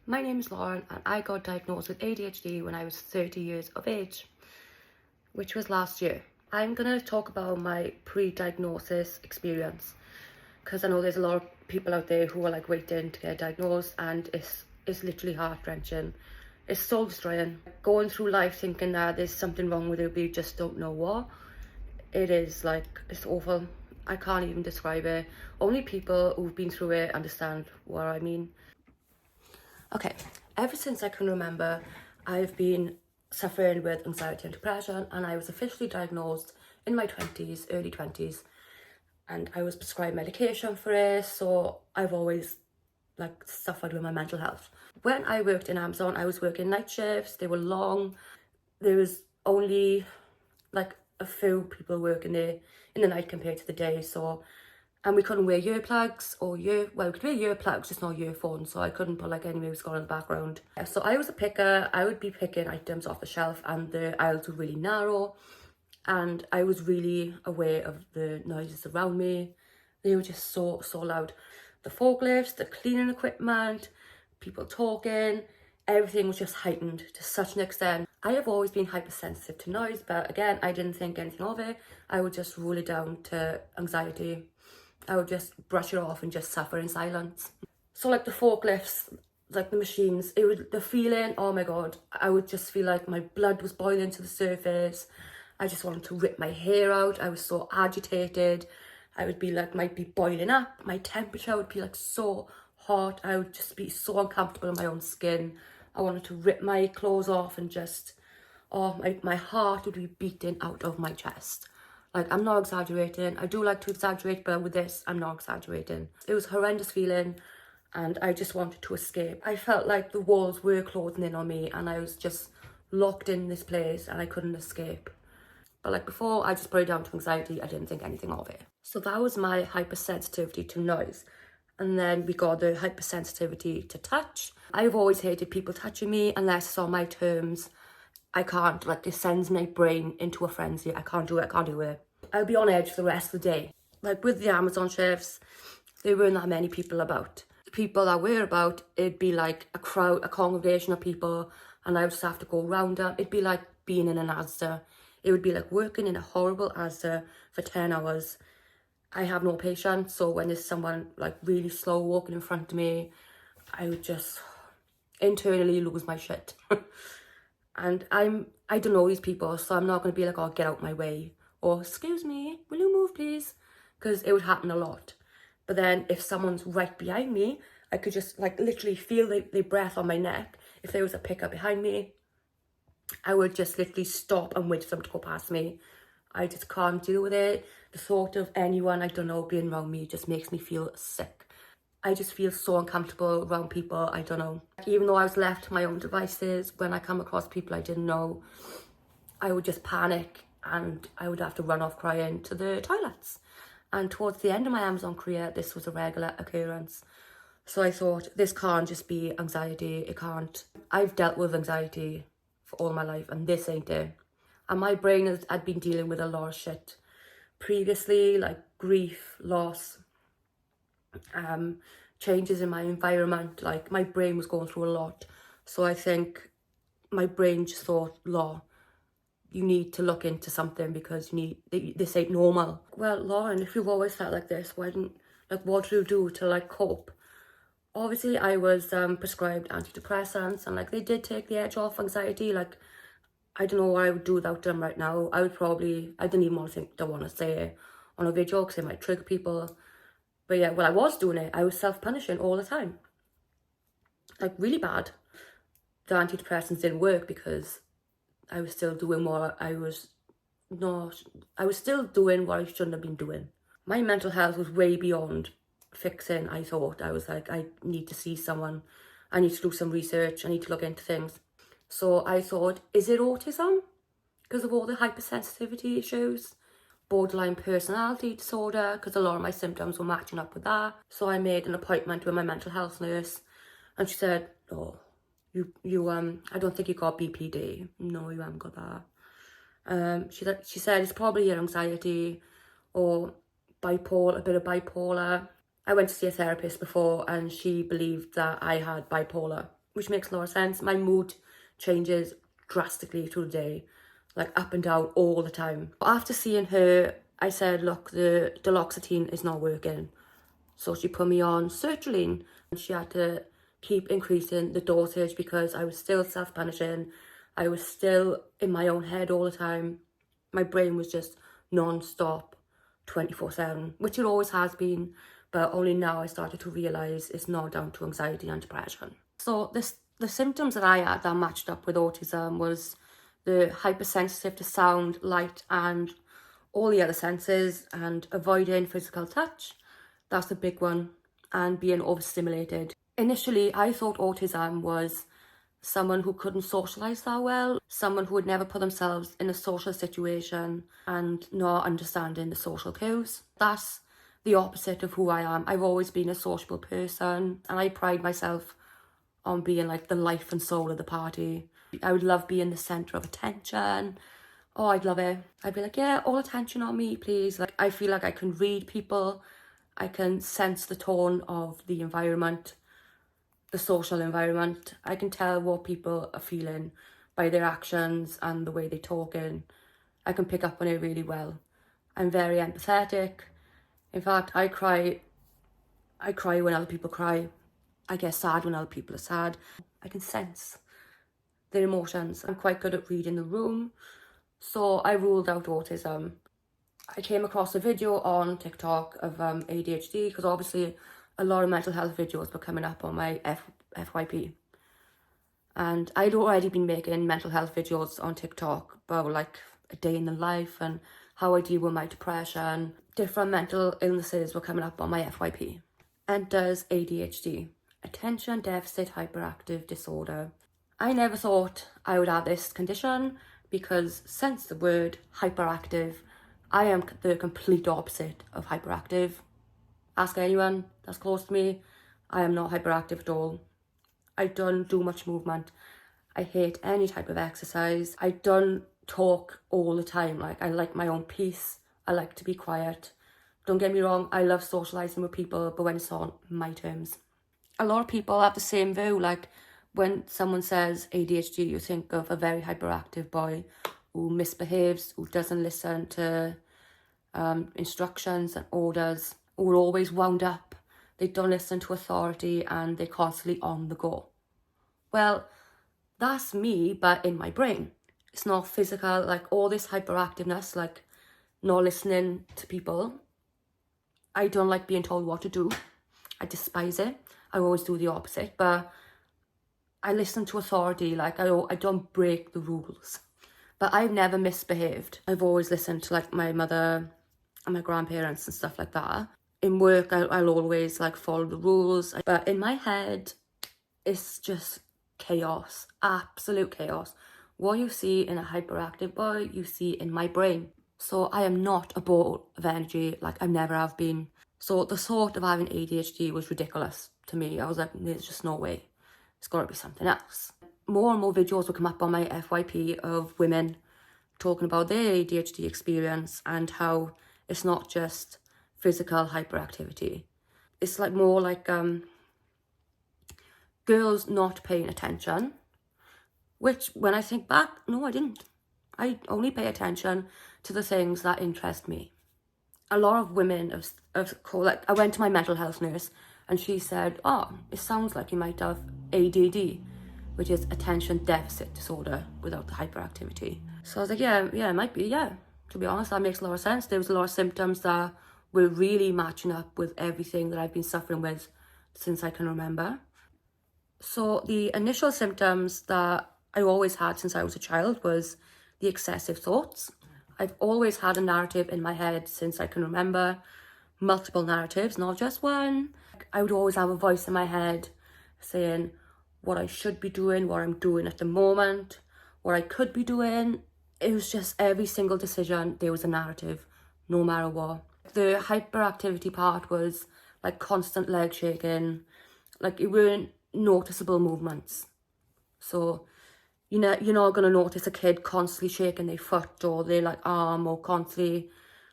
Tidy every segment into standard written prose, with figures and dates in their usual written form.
My name is Lauren and I got diagnosed with ADHD when I was 30 years of age, which was last year. I'm going to talk about my pre-diagnosis experience because I know there's a lot of people out there who are like waiting to get diagnosed, and it's literally heart-wrenching. It's soul destroying. Going through life thinking that there's something wrong with you but you just don't know what. It is like, it's awful. I can't even describe it. Only people who've been through it understand what I mean. Okay, ever since I can remember, I've been suffering with anxiety and depression, and I was officially diagnosed in my 20s, early 20s, and I was prescribed medication for it, so I've always like suffered with my mental health. When I worked in Amazon, I was working night shifts. They were long. There was only like a few people working there in the night compared to the day, and we couldn't wear earplugs or we could wear earplugs, just not earphones, so I couldn't put like any music on in the background. So I was a picker. I would be picking items off the shelf and the aisles were really narrow, and I was really aware of the noises around me. They were just so loud. The forklifts, the cleaning equipment, people talking, everything was just heightened to such an extent. I have always been hypersensitive to noise, but again, I didn't think anything of it. I would just rule it down to anxiety. I would just brush it off and just suffer in silence. So like the forklifts, like the machines, the feeling, oh my God, I would just feel like my blood was boiling to the surface. I just wanted to rip my hair out. I was so agitated. I would be like, might be boiling up. My temperature would be like so hot. I would just be so uncomfortable in my own skin. I wanted to rip my clothes off and just, my heart would be beating out of my chest. Like, I'm not exaggerating. I do like to exaggerate, but with this, I'm not exaggerating. It was a horrendous feeling, and I just wanted to escape. I felt like the walls were closing in on me, and I was just locked in this place, and I couldn't escape. But like before, I just put it down to anxiety. I didn't think anything of it. So that was my hypersensitivity to noise. And then we got the hypersensitivity to touch. I've always hated people touching me unless it's on my terms. I can't, like, it sends my brain into a frenzy. I can't do it. I'll be on edge for the rest of the day. Like with the Amazon shifts, there weren't that many people about. The people that were about, it'd be like a crowd, a congregation of people, and I would just have to go around them. It'd be like being in an Asda. It would be like working in a horrible Asda for 10 hours. I have no patience, so when there's someone like really slow walking in front of me, I would just internally lose my shit. And I don't know these people, so I'm not going to be like, oh, get out my way, or excuse me, will you move please? Because it would happen a lot. But then if someone's right behind me, I could just like literally feel their breath on my neck. If there was a pickup behind me, I would just literally stop and wait for them to go past me. I just can't deal with it. The thought of anyone I don't know being around me just makes me feel sick. I just feel so uncomfortable around people I don't know. Even though I was left to my own devices, when I come across people I didn't know, I would just panic and I would have to run off crying to the toilets. And towards the end of my Amazon career, this was a regular occurrence. So I thought, this can't just be anxiety. It can't. I've dealt with anxiety for all my life, and this ain't it. And my brain had been dealing with a lot of shit previously, like grief, loss, changes in my environment. Like my brain was going through a lot. So I think my brain just thought, Law, you need to look into something because this ain't normal. Well, Lauren, if you've always felt like this, what do you do to like cope? Obviously I was prescribed antidepressants, and like they did take the edge off anxiety. Like I don't know what I would do without them right now. I didn't even don't want to say it on a video because it might trigger people. But yeah, well, I was doing it. I was self-punishing all the time. Like really bad. The antidepressants didn't work because I was still doing what I was still doing what I shouldn't have been doing. My mental health was way beyond fixing, I thought. I was like, I need to see someone. I need to do some research. I need to look into things. So I thought, is it autism? Because of all the hypersensitivity issues. Borderline personality disorder, because a lot of my symptoms were matching up with that. So I made an appointment with my mental health nurse, and she said, oh, you I don't think you got BPD. No, you haven't got that. She said it's probably your anxiety or a bit of bipolar. I went to see a therapist before, and she believed that I had bipolar. which makes a lot of sense. My mood changes drastically through the day, like up and down all the time. After seeing her, I said, look, the duloxetine is not working. So she put me on sertraline, and she had to keep increasing the dosage because I was still self-punishing. I was still in my own head all the time. My brain was just non-stop, 24/7, which it always has been, but only now I started to realise it's not down to anxiety and depression. So the symptoms that I had that matched up with autism was the hypersensitive to sound, light and all the other senses, and avoiding physical touch. That's a big one. And being overstimulated. Initially, I thought autism was someone who couldn't socialise that well, someone who would never put themselves in a social situation and not understanding the social cues. That's the opposite of who I am. I've always been a sociable person, and I pride myself on being like the life and soul of the party. I would love being the centre of attention. Oh, I'd love it. I'd be like, yeah, all attention on me, please. Like, I feel like I can read people. I can sense the tone of the environment, the social environment. I can tell what people are feeling by their actions and the way they're talking. I can pick up on it really well. I'm very empathetic. In fact, I cry when other people cry. I get sad when other people are sad. I can sense their emotions. I'm quite good at reading the room. So I ruled out autism. I came across a video on TikTok of ADHD because obviously a lot of mental health videos were coming up on my FYP. And I'd already been making mental health videos on TikTok about like a day in the life and how I deal with my depression. Different mental illnesses were coming up on my FYP. Enters ADHD, Attention Deficit Hyperactive Disorder. I never thought I would have this condition because since the word hyperactive, I am the complete opposite of hyperactive. Ask anyone that's close to me, I am not hyperactive at all. I don't do much movement. I hate any type of exercise. I don't talk all the time. Like, I like my own peace. I like to be quiet. Don't get me wrong, I love socialising with people, but when it's on my terms. A lot of people have the same view. Like, when someone says ADHD, you think of a very hyperactive boy who misbehaves, who doesn't listen to instructions and orders, who are always wound up. They don't listen to authority and they're constantly on the go. Well, that's me, but in my brain. It's not physical, like all this hyperactiveness, like not listening to people. I don't like being told what to do. I despise it. I always do the opposite, but I listen to authority. Like, I don't break the rules. But I've never misbehaved. I've always listened to like my mother and my grandparents and stuff like that. In work, I'll always like follow the rules. But in my head, it's just chaos, absolute chaos. What you see in a hyperactive boy, you see in my brain. So I am not a ball of energy, like I never have been. So the thought of having ADHD was ridiculous to me. I was like, there's just no way. It's got to be something else. More and more videos will come up on my FYP of women talking about their ADHD experience and how it's not just physical hyperactivity. It's like more like girls not paying attention, which when I think back, no, I didn't. I only pay attention to the things that interest me. A lot of women have called, like, I went to my mental health nurse and she said, oh, it sounds like you might have ADD, which is attention deficit disorder without the hyperactivity. So I was like, yeah, it might be, yeah. To be honest, that makes a lot of sense. There was a lot of symptoms that were really matching up with everything that I've been suffering with since I can remember. So the initial symptoms that I always had since I was a child was the excessive thoughts. I've always had a narrative in my head since I can remember, multiple narratives, not just one. I would always have a voice in my head saying what I should be doing, what I'm doing at the moment, what I could be doing. It was just every single decision, there was a narrative, no matter what. The hyperactivity part was like constant leg shaking, like it weren't noticeable movements. So you're not going to notice a kid constantly shaking their foot or their like arm, or constantly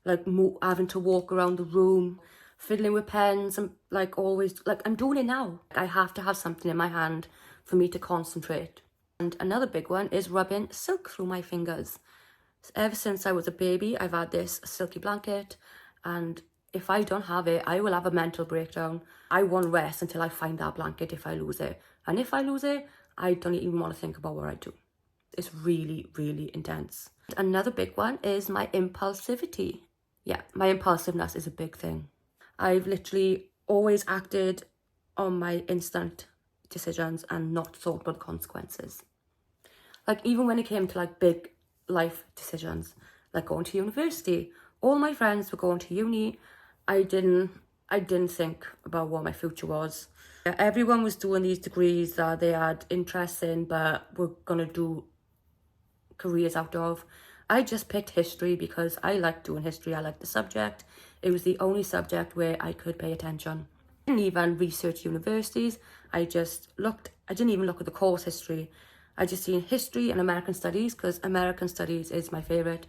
like having to walk around the room, fiddling with pens and like always, like I'm doing it now. I have to have something in my hand for me to concentrate. And another big one is rubbing silk through my fingers. Ever since I was a baby, I've had this silky blanket, and if I don't have it, I will have a mental breakdown. I won't rest until I find that blanket if I lose it. And if I lose it, I don't even want to think about what I do. It's really, really intense. Another big one is my impulsivity. Yeah, my impulsiveness is a big thing. I've literally always acted on my instant decisions and not thought about the consequences. Like, even when it came to like big life decisions, like going to university, all my friends were going to uni. I didn't think about what my future was. Everyone was doing these degrees that they had interest in but were gonna do careers out of. I just picked history because I liked doing history. I liked the subject. It was the only subject where I could pay attention. I didn't even research universities. I didn't even look at the course history. I just seen history and American studies because American studies is my favourite.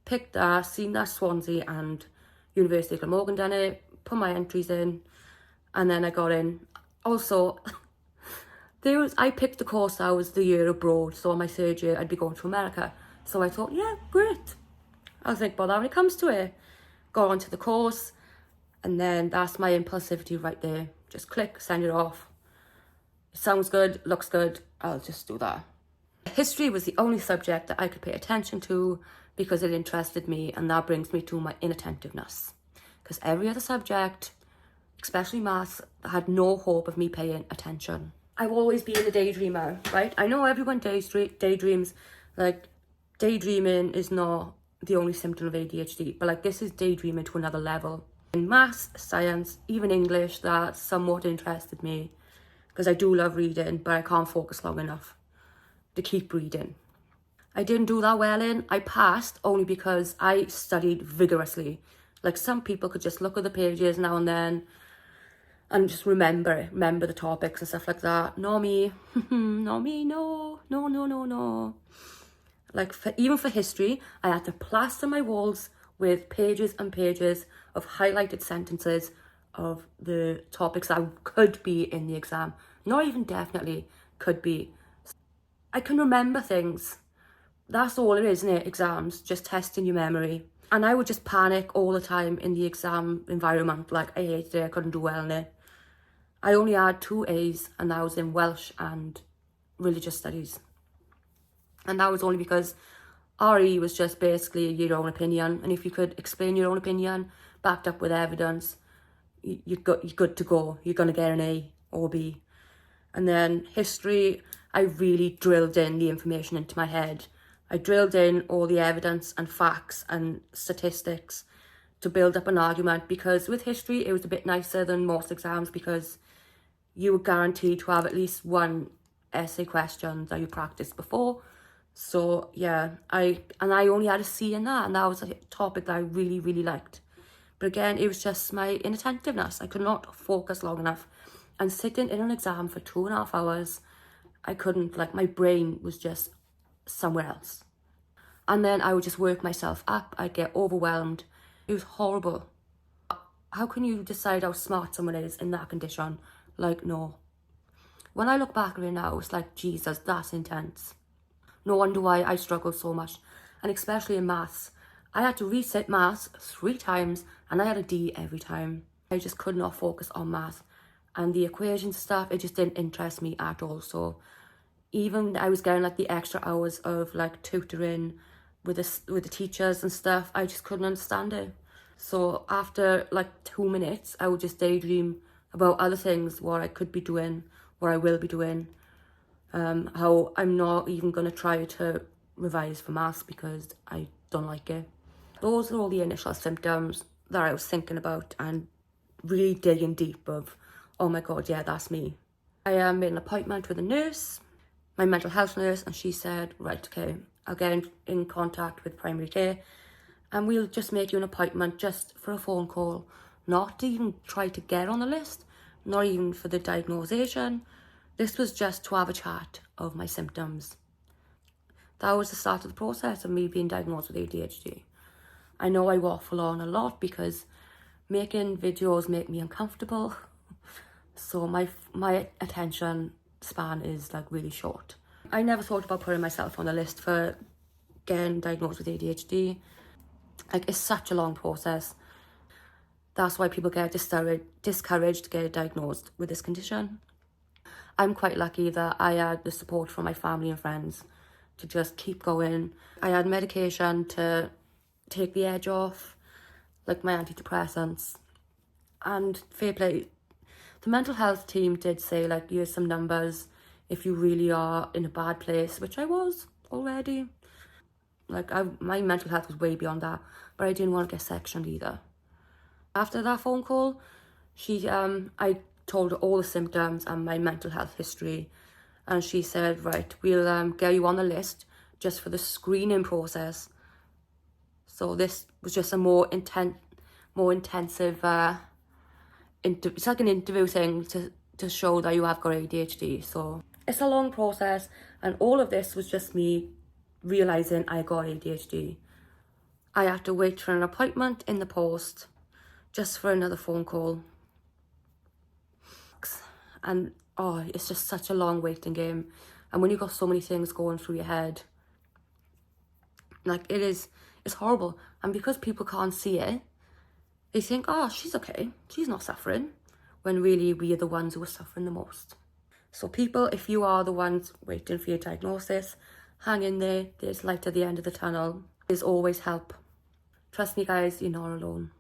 Picked that, seen that Swansea and University of Glamorgan done it, put my entries in, and then I got in. Also, I picked the course that was the year abroad, so on my third year I'd be going to America. So I thought, yeah, great. I'll think about that when it comes to it. Got onto the course, and then that's my impulsivity right there. Just click, send it off. It sounds good, looks good, I'll just do that. History was the only subject that I could pay attention to because it interested me, and that brings me to my inattentiveness. Because every other subject, especially maths, had no hope of me paying attention. I've always been a daydreamer, right? I know everyone daydreams. Like, daydreaming is not the only symptom of ADHD, but like, this is daydreaming to another level. In maths, science, even English, that somewhat interested me because I do love reading, but I can't focus long enough to keep reading. I didn't do that well in. I passed only because I studied vigorously. Like, some people could just look at the pages now and then and just remember the topics and stuff like that. Not me. Not me, no. Like, even for history, I had to plaster my walls with pages and pages of highlighted sentences of the topics that could be in the exam. Not even definitely, could be. I can remember things. That's all it is, isn't it? Exams, just testing your memory. And I would just panic all the time in the exam environment. Like, I hated it, I couldn't do well in it. I only had 2 A's, and that was in Welsh and religious studies. And that was only because RE was just basically your own opinion. And if you could explain your own opinion, backed up with evidence, you're good to go. You're going to get an A or B. And then history, I really drilled in the information into my head. I drilled in all the evidence and facts and statistics to build up an argument, because with history, it was a bit nicer than most exams because you were guaranteed to have at least one essay question that you practiced before. So yeah, I only had a C in that, and that was a topic that I really, really liked. But again, it was just my inattentiveness. I could not focus long enough. And sitting in an exam for 2.5 hours, I couldn't, like, my brain was just somewhere else. And then I would just work myself up. I'd get overwhelmed. It was horrible. How can you decide how smart someone is in that condition? Like, no. When I look back at it now, it's like, Jesus, that's intense. No wonder why I struggled so much. And especially in maths. I had to resit maths 3 times, and I had a D every time. I just could not focus on maths. And the equations stuff, it just didn't interest me at all. So even I was getting like the extra hours of like tutoring with the teachers and stuff, I just couldn't understand it. So after like 2 minutes, I would just daydream about other things, what I could be doing, what I will be doing, how I'm not even going to try to revise for maths because I don't like it. Those are all the initial symptoms that I was thinking about and really digging deep of, oh my God, yeah, that's me. I made an appointment with a nurse, my mental health nurse, and she said, right, okay, I'll get in contact with primary care and we'll just make you an appointment just for a phone call, not to even try to get on the list, not even for the diagnosation. This was just to have a chat of my symptoms. That was the start of the process of me being diagnosed with ADHD. I know I waffle on a lot because making videos make me uncomfortable. So my attention span is like really short. I never thought about putting myself on the list for getting diagnosed with ADHD. Like, it's such a long process. That's why people get discouraged to get diagnosed with this condition. I'm quite lucky that I had the support from my family and friends to just keep going. I had medication to take the edge off, like my antidepressants. And fair play, the mental health team did say, like, here's some numbers if you really are in a bad place, which I was already. Like, my mental health was way beyond that, but I didn't want to get sectioned either. After that phone call, I told her all the symptoms and my mental health history, and she said, right, we'll get you on the list just for the screening process. So this was just a more intensive, it's like an interview thing to show that you have got ADHD. So it's a long process, and all of this was just me realising I got ADHD. I had to wait for an appointment in the post just for another phone call. And oh, it's just such a long waiting game. And when you've got so many things going through your head, like, it's horrible. And because people can't see it, they think, oh, she's okay, she's not suffering, when really we are the ones who are suffering the most. So people, if you are the ones waiting for your diagnosis, hang in there. There's light at the end of the tunnel. There's always help. Trust me, guys, you're not alone.